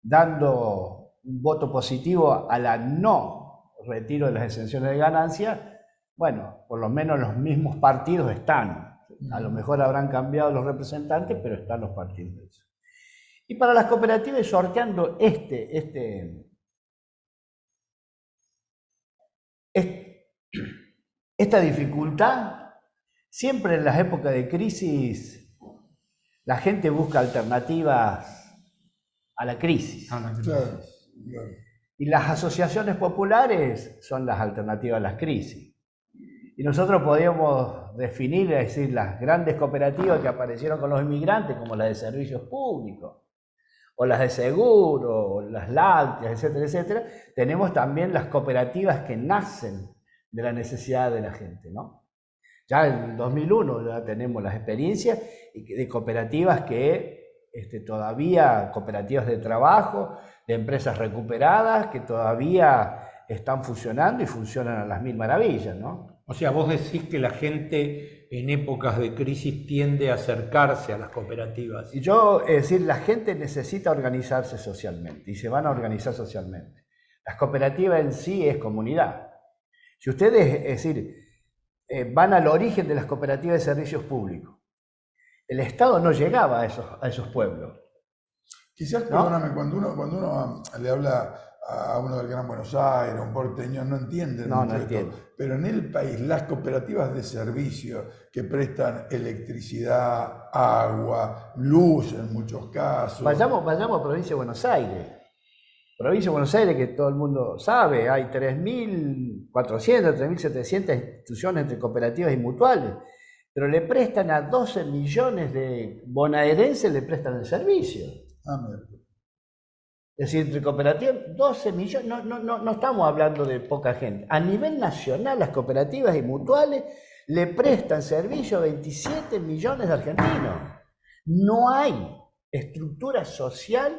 dando un voto positivo a la no retiro de las exenciones de ganancia, bueno, por lo menos los mismos partidos están. A lo mejor habrán cambiado los representantes, pero están los partidos. Y para las cooperativas, sorteando esta dificultad, siempre en las épocas de crisis, la gente busca alternativas a la crisis. Claro. Y las asociaciones populares son las alternativas a las crisis. Y nosotros podríamos definir, es decir, las grandes cooperativas que aparecieron con los inmigrantes, como las de servicios públicos, o las de seguro, o las lácteas, etcétera, etcétera. Tenemos también las cooperativas que nacen de la necesidad de la gente, ¿no? Ya en 2001 ya tenemos las experiencias de cooperativas que todavía, cooperativas de trabajo, de empresas recuperadas, que todavía están funcionando y funcionan a las mil maravillas, ¿no? O sea, vos decís que la gente en épocas de crisis tiende a acercarse a las cooperativas. Y yo, es decir, la gente necesita organizarse socialmente y se van a organizar socialmente. Las cooperativas en sí es comunidad. Si ustedes, es decir, van al origen de las cooperativas de servicios públicos, el Estado no llegaba a esos pueblos. Quizás, ¿no? perdóname, cuando uno le habla a uno del Gran Buenos Aires, un porteño, no entiende No mucho entiende. esto. Pero en el país, las cooperativas de servicio que prestan electricidad, agua, luz en muchos casos. Vayamos a Provincia de Buenos Aires. Provincia de Buenos Aires, que todo el mundo sabe, hay 3.400, 3.700 instituciones entre cooperativas y mutuales, pero le prestan a 12 millones de bonaerenses, le prestan el servicio. Mira. Es decir, entre cooperativas, 12 millones, no estamos hablando de poca gente. A nivel nacional, las cooperativas y mutuales le prestan servicio a 27 millones de argentinos. No hay estructura social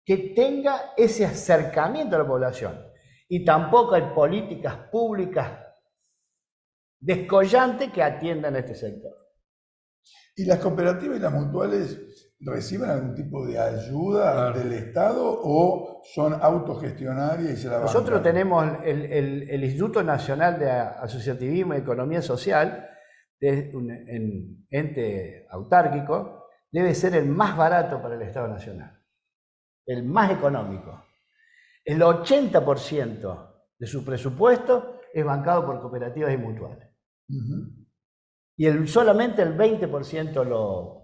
que tenga ese acercamiento a la población. Y tampoco hay políticas públicas descollantes que atiendan a este sector. ¿Y las cooperativas y las mutuales reciben algún tipo de ayuda del Estado o son autogestionarias y se la bancan? Nosotros tenemos el Instituto Nacional de Asociativismo y Economía Social, de un ente autárquico, debe ser el más barato para el Estado Nacional, el más económico. El 80% de su presupuesto es bancado por cooperativas y mutuales. Y solamente el 20% lo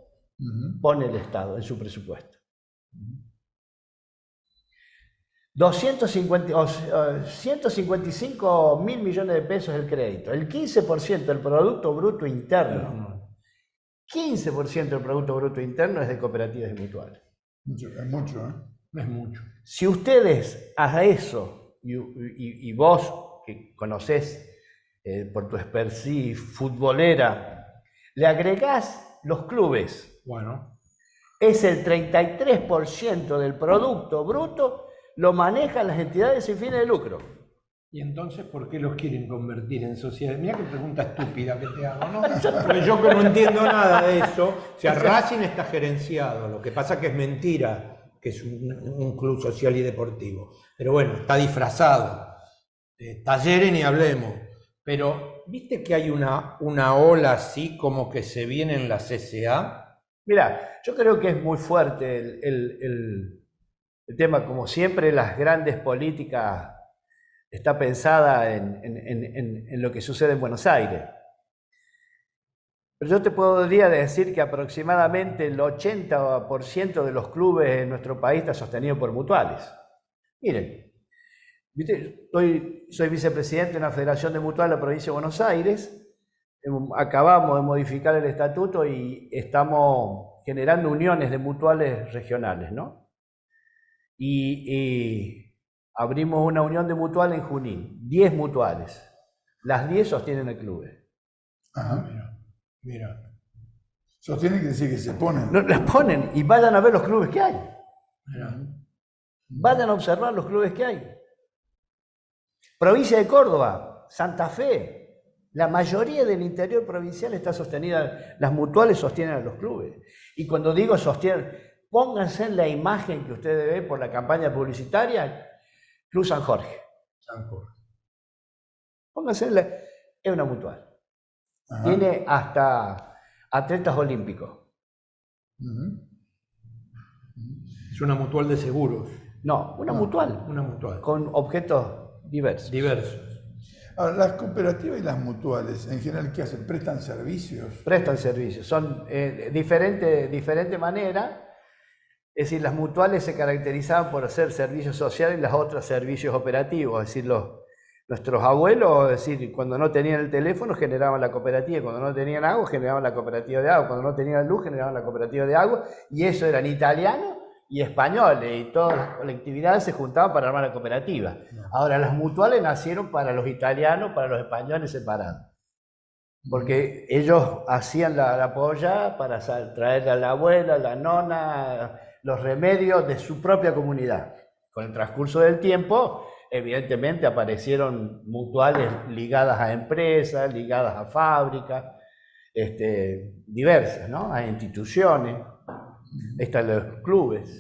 pone el Estado en su presupuesto. 155 mil millones de pesos el crédito, el 15% del Producto Bruto Interno. 15% del Producto Bruto Interno es de cooperativas y mutuales. Es mucho, ¿eh? Es mucho. Si ustedes a eso, y vos que conocés por tu expertise futbolera, le agregás los clubes. Bueno, Es el 33% del Producto Bruto, lo manejan las entidades sin fines de lucro. ¿y entonces por qué los quieren convertir en sociedades? Mira qué pregunta estúpida que te hago, ¿no? Porque yo que no entiendo nada de eso. O sea, Racing está gerenciado, lo que pasa que es mentira que es un club social y deportivo. Pero bueno, está disfrazado. Talleres ni hablemos. Pero, ¿viste que hay una ola así como que se viene en la CCA? Mira, yo creo que es muy fuerte el tema, como siempre, las grandes políticas está pensada en lo que sucede en Buenos Aires. Pero yo te podría decir que aproximadamente el 80% de los clubes en nuestro país está sostenido por mutuales. Miren, ¿viste? Soy vicepresidente de una federación de mutuales de la provincia de Buenos Aires. Acabamos de modificar el estatuto y estamos generando uniones de mutuales regionales, ¿no? Y abrimos una unión de mutuales en Junín, 10 mutuales. Las 10 sostienen el club. Ajá. Mira. Sostienen que decir que se ponen. No, las ponen y vayan a ver los clubes que hay. Mira. Vayan a observar los clubes que hay. Provincia de Córdoba, Santa Fe, la mayoría del interior provincial está sostenida, las mutuales sostienen a los clubes. Y cuando digo sostienen, pónganse en la imagen que ustedes ven por la campaña publicitaria, Club San Jorge. San Jorge. Pónganse en la... Es una mutual. Ajá. Tiene hasta atletas olímpicos. Ujú. Es una mutual de seguros. No, una mutual. Una mutual. Con objetos diversos. Diversos. Ahora, las cooperativas y las mutuales, en general, ¿qué hacen? ¿Prestan servicios? Prestan servicios. Son diferente manera. Es decir, las mutuales se caracterizaban por hacer servicios sociales y las otras servicios operativos. Es decir, nuestros abuelos, es decir, cuando no tenían el teléfono generaban la cooperativa, cuando no tenían agua generaban la cooperativa de agua, cuando no tenían luz generaban la cooperativa de agua, y eso eran italianos y españoles, y todas las colectividades se juntaban para armar la cooperativa. Ahora, las mutuales nacieron para los italianos, para los españoles separados. Porque ellos hacían la polla para traer a la abuela, a la nona, los remedios de su propia comunidad. Con el transcurso del tiempo, evidentemente aparecieron mutuales ligadas a empresas, ligadas a fábricas, diversas, ¿no? A instituciones. Están los clubes.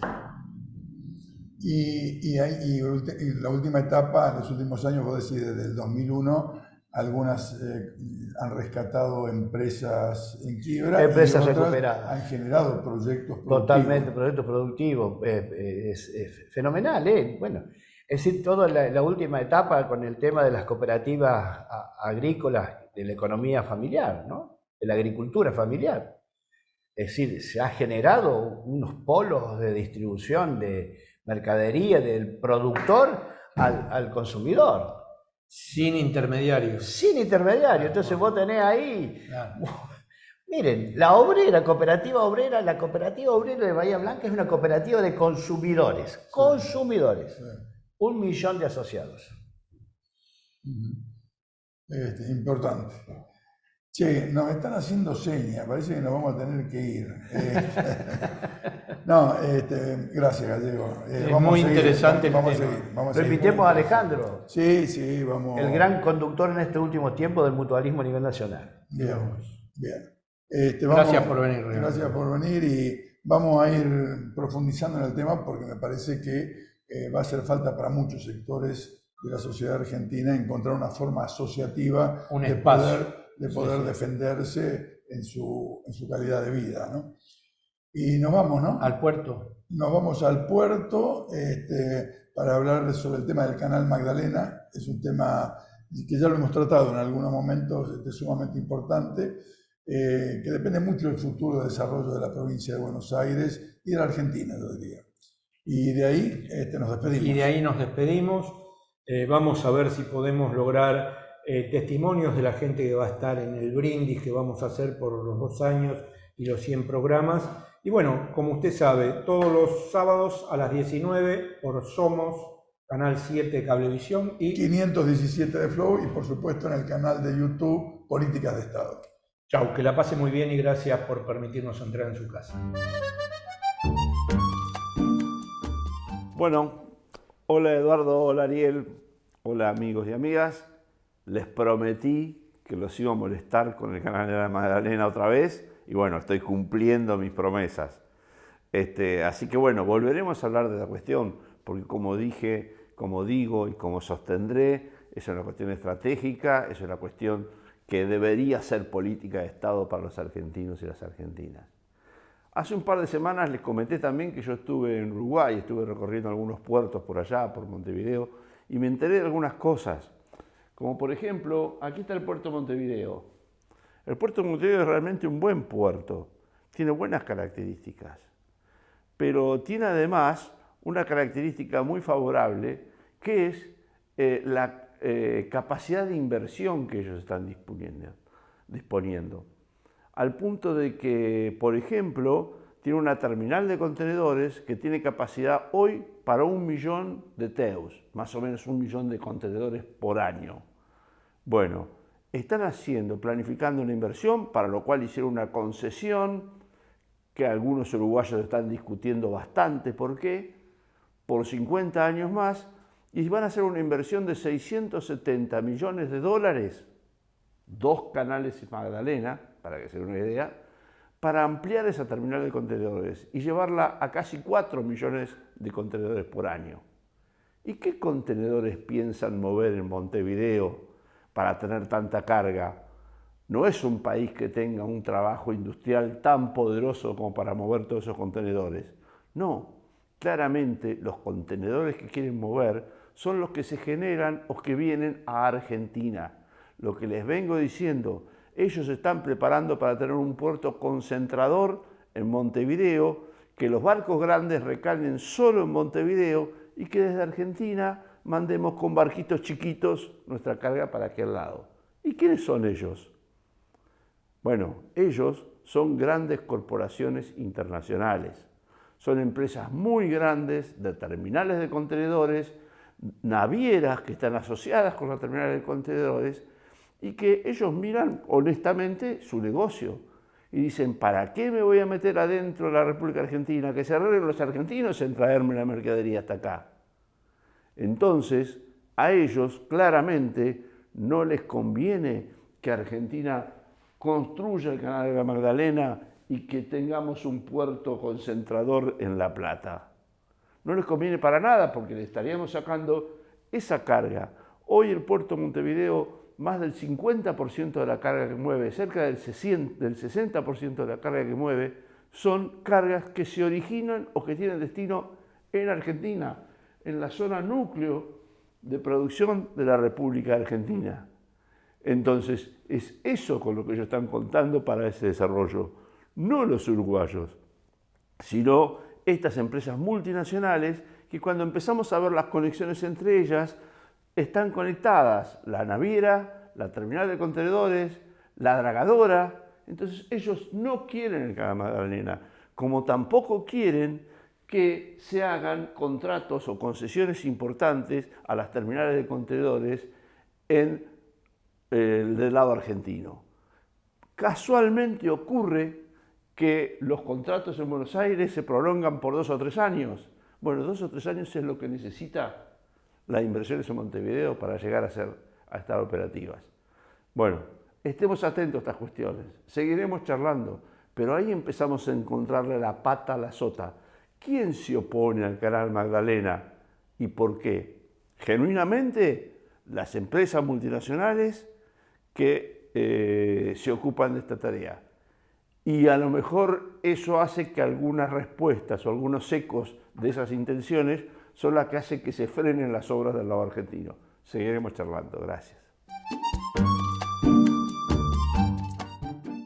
Y la última etapa, en los últimos años, vos decís desde el 2001, algunas han rescatado empresas en quiebra. Empresas y otras recuperadas. Han generado proyectos productivos. Totalmente, proyectos productivos. Es fenomenal, ¿eh? Bueno, es decir, toda la última etapa con el tema de las cooperativas agrícolas, de la economía familiar, ¿no? De la agricultura familiar. Es decir, se ha generado unos polos de distribución de mercadería del productor al consumidor. Sin intermediarios. Sin intermediario. Entonces vos tenés ahí... Claro. Miren, la cooperativa obrera de Bahía Blanca es una cooperativa de consumidores. Consumidores. Sí. 1 millón de asociados. Importante. Che, nos están haciendo señas, parece que nos vamos a tener que ir. Gracias, Gallego. Es vamos muy a seguir, interesante el vamos a tema. seguir, vamos a seguir. Repitemos a Alejandro, Sí, vamos. el gran conductor en este último tiempo del mutualismo a nivel nacional. Bien. Gracias por venir, René. Gracias por venir y vamos a ir profundizando en el tema porque me parece que va a hacer falta para muchos sectores de la sociedad argentina encontrar una forma asociativa Un de espacio. poder defenderse en su calidad de vida, ¿no? Y nos vamos, ¿no? Al puerto. Nos vamos al puerto para hablar sobre el tema del Canal Magdalena. Es un tema que ya lo hemos tratado en algunos momentos, sumamente importante, que depende mucho del futuro desarrollo de la provincia de Buenos Aires y de la Argentina, yo diría. Y de ahí nos despedimos. Y de ahí nos despedimos. Vamos a ver si podemos lograr testimonios de la gente que va a estar en el brindis que vamos a hacer por los 2 años y los 100 programas. Y bueno, como usted sabe, todos los sábados a las 19 por Somos Canal 7 de Cablevisión y 517 de Flow y por supuesto en el canal de YouTube Políticas de Estado. chau, que la pase muy bien y gracias por permitirnos entrar en su casa. Bueno, hola Eduardo, hola Ariel, hola amigos y amigas. Les prometí que los iba a molestar con el canal de la Magdalena otra vez y bueno, estoy cumpliendo mis promesas. Así que bueno, volveremos a hablar de la cuestión, porque como dije, como digo y como sostendré, es una cuestión estratégica, es una cuestión que debería ser política de Estado para los argentinos y las argentinas. Hace un par de semanas les comenté también que yo estuve en Uruguay, estuve recorriendo algunos puertos por allá, por Montevideo, y me enteré de algunas cosas. Como por ejemplo, aquí está el puerto de Montevideo. El puerto de Montevideo es realmente un buen puerto, tiene buenas características, pero tiene además una característica muy favorable, que es la capacidad de inversión que ellos están disponiendo. Al punto de que, por ejemplo, tiene una terminal de contenedores que tiene capacidad hoy para 1 millón de TEUs, más o menos 1 millón de contenedores por año. Bueno, están planificando una inversión, para lo cual hicieron una concesión que algunos uruguayos están discutiendo bastante. ¿Por qué? Por 50 años más, y van a hacer una inversión de 670 millones de dólares, 2 canales Magdalena, para que se den una idea, para ampliar esa terminal de contenedores y llevarla a casi 4 millones de contenedores por año. ¿Y qué contenedores piensan mover en Montevideo para tener tanta carga? No es un país que tenga un trabajo industrial tan poderoso como para mover todos esos contenedores. No, claramente los contenedores que quieren mover son los que se generan o que vienen a Argentina. Lo que les vengo diciendo, ellos se están preparando para tener un puerto concentrador en Montevideo, que los barcos grandes recalen solo en Montevideo y que desde Argentina mandemos con barquitos chiquitos nuestra carga para aquel lado. ¿Y quiénes son ellos? Bueno, ellos son grandes corporaciones internacionales. Son empresas muy grandes de terminales de contenedores, navieras que están asociadas con las terminales de contenedores y que ellos miran honestamente su negocio y dicen, ¿para qué me voy a meter adentro de la República Argentina? Que se arreglen los argentinos en traerme la mercadería hasta acá. Entonces, a ellos claramente no les conviene que Argentina construya el canal de la Magdalena y que tengamos un puerto concentrador en La Plata. No les conviene para nada porque le estaríamos sacando esa carga. Hoy el puerto de Montevideo, más del 50% de la carga que mueve, cerca del 60% de la carga que mueve, son cargas que se originan o que tienen destino en Argentina, en la zona núcleo de producción de la República Argentina. Entonces, es eso con lo que ellos están contando para ese desarrollo. No los uruguayos, sino estas empresas multinacionales que cuando empezamos a ver las conexiones entre ellas, están conectadas, la naviera, la terminal de contenedores, la dragadora. Entonces ellos no quieren el canal Magdalena, como tampoco quieren que se hagan contratos o concesiones importantes a las terminales de contenedores del lado argentino. Casualmente ocurre que los contratos en Buenos Aires se prolongan por 2 o 3 años. Bueno, 2 o 3 años es lo que necesita las inversiones en Montevideo para llegar a estar operativas. Bueno, estemos atentos a estas cuestiones, seguiremos charlando, pero ahí empezamos a encontrarle la pata a la sota. ¿Quién se opone al canal Magdalena y por qué? Genuinamente, las empresas multinacionales que se ocupan de esta tarea. Y a lo mejor eso hace que algunas respuestas o algunos ecos de esas intenciones son las que hacen que se frenen las obras del lado argentino. Seguiremos charlando. Gracias.